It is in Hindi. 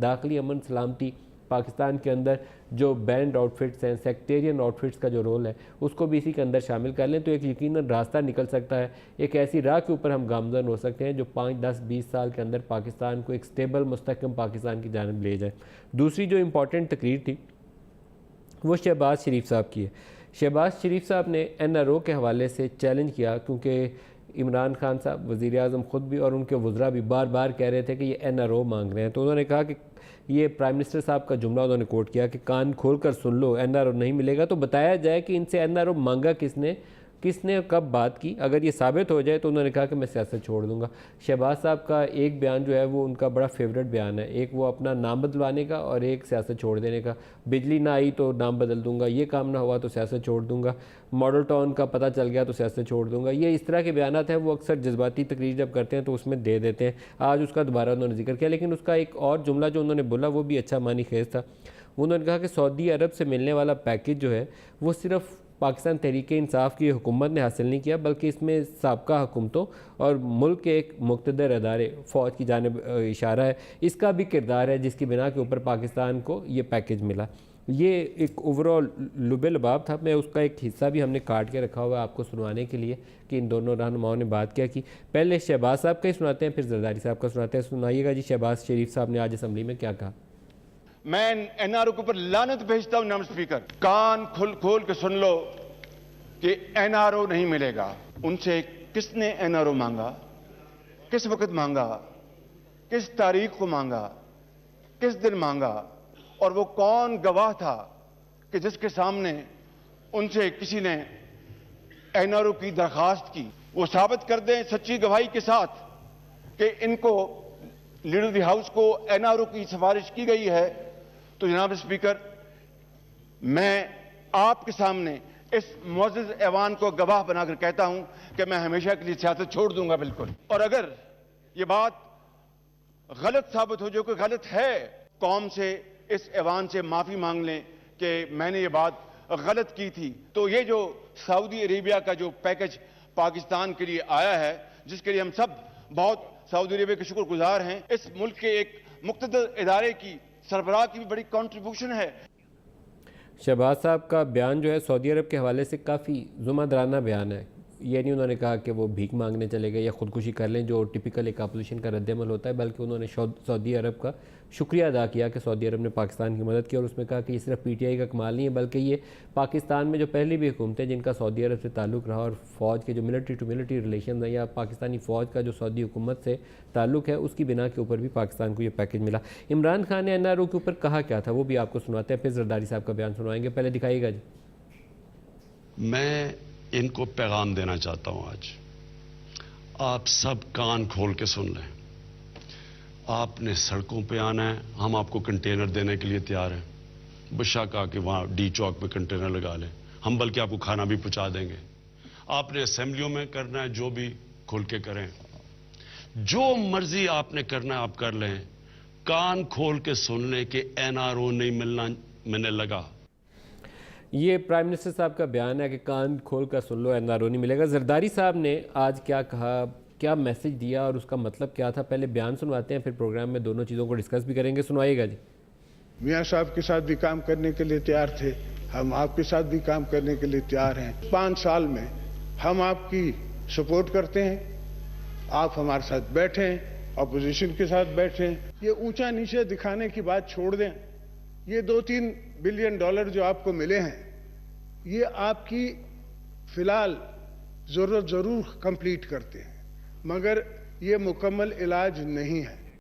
दाखिली अमन सलामती, पाकिस्तान के अंदर जो बैंड आउटफिट्स हैं, सेक्टेरियन आउटफिट्स का जो रोल है उसको भी इसी के अंदर शामिल कर लें तो एक यकीनन रास्ता निकल सकता है। एक ऐसी राह के ऊपर हम गामजन हो सकते हैं जो 5, 10, 20 साल के अंदर पाकिस्तान को एक स्टेबल मुस्तहकम पाकिस्तान की जानिब ले जाए। दूसरी जो इम्पॉर्टेंट तकरीर थी वो शहबाज शरीफ साहब की है। शहबाज शरीफ साहब ने NRO के हवाले से चैलेंज किया, क्योंकि इमरान खान साहब, वज़ीर आज़म ख़ुद भी और उनके वज़रा भी बार बार कह रहे थे कि ये NRO मांग रहे हैं। तो उन्होंने कहा कि ये प्राइम मिनिस्टर साहब का जुमला उन्होंने कोट किया कि कान खोल कर सुन लो, NRO नहीं मिलेगा। तो बताया जाए कि इनसे NRO मांगा किसने, किसने कब बात की। अगर ये साबित हो जाए तो उन्होंने कहा कि मैं सियासत छोड़ दूंगा। शहबाज साहब का एक बयान जो है वो उनका बड़ा फेवरेट बयान है, एक वो अपना नाम बदलवाने का और एक सियासत छोड़ देने का। बिजली ना आई तो नाम बदल दूंगा, ये काम ना हुआ तो सियासत छोड़ दूंगा, मॉडल टाउन का पता चल गया तो सियासत छोड़ दूंगा। ये इस तरह के बयान हैं, वो अक्सर जज्बाती तकरीर जब करते हैं तो उसमें दे देते हैं। आज उसका दोबारा उन्होंने जिक्र किया, लेकिन उसका एक और जुमला जो उन्होंने बोला वो भी अच्छा मानी खेज था। उन्होंने कहा कि सऊदी अरब से मिलने वाला पैकेज जो है वो सिर्फ पाकिस्तान तहरीक इंसाफ की हुकूमत ने हासिल नहीं किया, बल्कि इसमें साबका हुकूमतों और मुल्क के एक मुक़्तदर अदारे फ़ौज की जानिब इशारा है, इसका भी किरदार है जिसकी बिना के ऊपर पाकिस्तान को ये पैकेज मिला। ये एक ओवरऑल लुबे लबाब था। मैं उसका एक हिस्सा भी हमने काट के रखा हुआ है आपको सुनवाने के लिए कि इन दोनों रहनुमाओं ने बात क्या की। पहले शहबाज साहब का ही सुनाते हैं, फिर जरदारी साहब का सुनाते हैं। सुनाइएगा जी शहबाज शरीफ साहब ने आज असम्बली में क्या कहा। मैं NRO के ऊपर लानत भेजता हूं। नमस्कार स्पीकर, कान खोल के सुन लो कि NRO नहीं मिलेगा। उनसे किसने NRO मांगा, किस वक्त मांगा, किस तारीख को मांगा, किस दिन मांगा, और वो कौन गवाह था कि जिसके सामने उनसे किसी ने NRO की दरखास्त की। वो साबित कर दें सच्ची गवाही के साथ कि इनको लीडर ऑफ द हाउस को NRO की सिफारिश की गई है। तो जनाब स्पीकर, मैं आपके सामने इस मुअज़्ज़ज़ ऐवान को गवाह बनाकर कहता हूं कि मैं हमेशा के लिए सियासत छोड़ दूंगा, बिल्कुल। और अगर ये बात गलत साबित हो, जो कि गलत है, कौम से, इस ऐवान से माफी मांग लें कि मैंने ये बात गलत की थी। तो ये जो सऊदी अरेबिया का जो पैकेज पाकिस्तान के लिए आया है, जिसके लिए हम सब बहुत सऊदी अरेबिया के शुक्रगुजार हैं, इस मुल्क के एक मुक़्तदर इदारे की सरबराह की भी बड़ी कंट्रीब्यूशन है। शहबाज साहब का बयान जो है सऊदी अरब के हवाले से काफ़ी जुम्मदराना बयान है। ये नहीं उन्होंने कहा कि वो भीख मांगने चले गए या ख़ुदकुशी कर लें जो टिपिकल एक अपोजिशन का रद्दमल होता है, बल्कि उन्होंने सऊदी अरब का शुक्रिया अदा किया कि सऊदी अरब ने पाकिस्तान की मदद की। और उसमें कहा कि ये सिर्फ PTI का कमाल नहीं है, बल्कि ये पाकिस्तान में जो पहली भी हुकूमतें जिनका सऊदी अरब से ताल्लुक़ रहा और फ़ौज के जो मिलिट्री टू मिलिट्री रिलेशन है या पाकिस्तानी फ़ौज का जो सऊदी हुकूमत से ताल्लुक़ है, उसकी बिना के ऊपर भी पाकिस्तान को ये पैकेज मिला। इमरान खान ने NRO के ऊपर कहा क्या था वो भी आपको सुनाते हैं, फिर जरदारी साहब का बयान सुनवाएंगे। पहले दिखाइएगा जी। मैं इनको पैगाम देना चाहता हूं, आज आप सब कान खोल के सुन लें। आपने सड़कों पे आना है, हम आपको कंटेनर देने के लिए तैयार हैं। बेशक आके वहां D चौक पे कंटेनर लगा लें, हम बल्कि आपको खाना भी पहुंचा देंगे। आपने असेंबलियों में करना है, जो भी खुल के करें, जो मर्जी आपने करना है आप कर लें। कान खोल के सुन लें कि NRO नहीं मिलना मैंने लगा। ये प्राइम मिनिस्टर साहब का बयान है कि कान खोल कर सुन लो, NRO नहीं मिलेगा। जरदारी साहब ने आज क्या कहा, क्या मैसेज दिया और उसका मतलब क्या था, पहले बयान सुनवाते हैं, फिर प्रोग्राम में दोनों चीज़ों को डिस्कस भी करेंगे। सुनवाइएगा जी। मियाँ साहब के साथ भी काम करने के लिए तैयार थे, हम आपके साथ भी काम करने के लिए तैयार हैं। 5 साल में हम आपकी सपोर्ट करते हैं, आप हमारे साथ बैठें, अपोजिशन के साथ बैठें। ये ऊंचा नीचे दिखाने की बात छोड़ दें। ये $2-3 बिलियन जो आपको मिले हैं, ये आपकी फिलहाल जरूरत जरूर कंप्लीट करते हैं, मगर ये मुकम्मल इलाज नहीं है।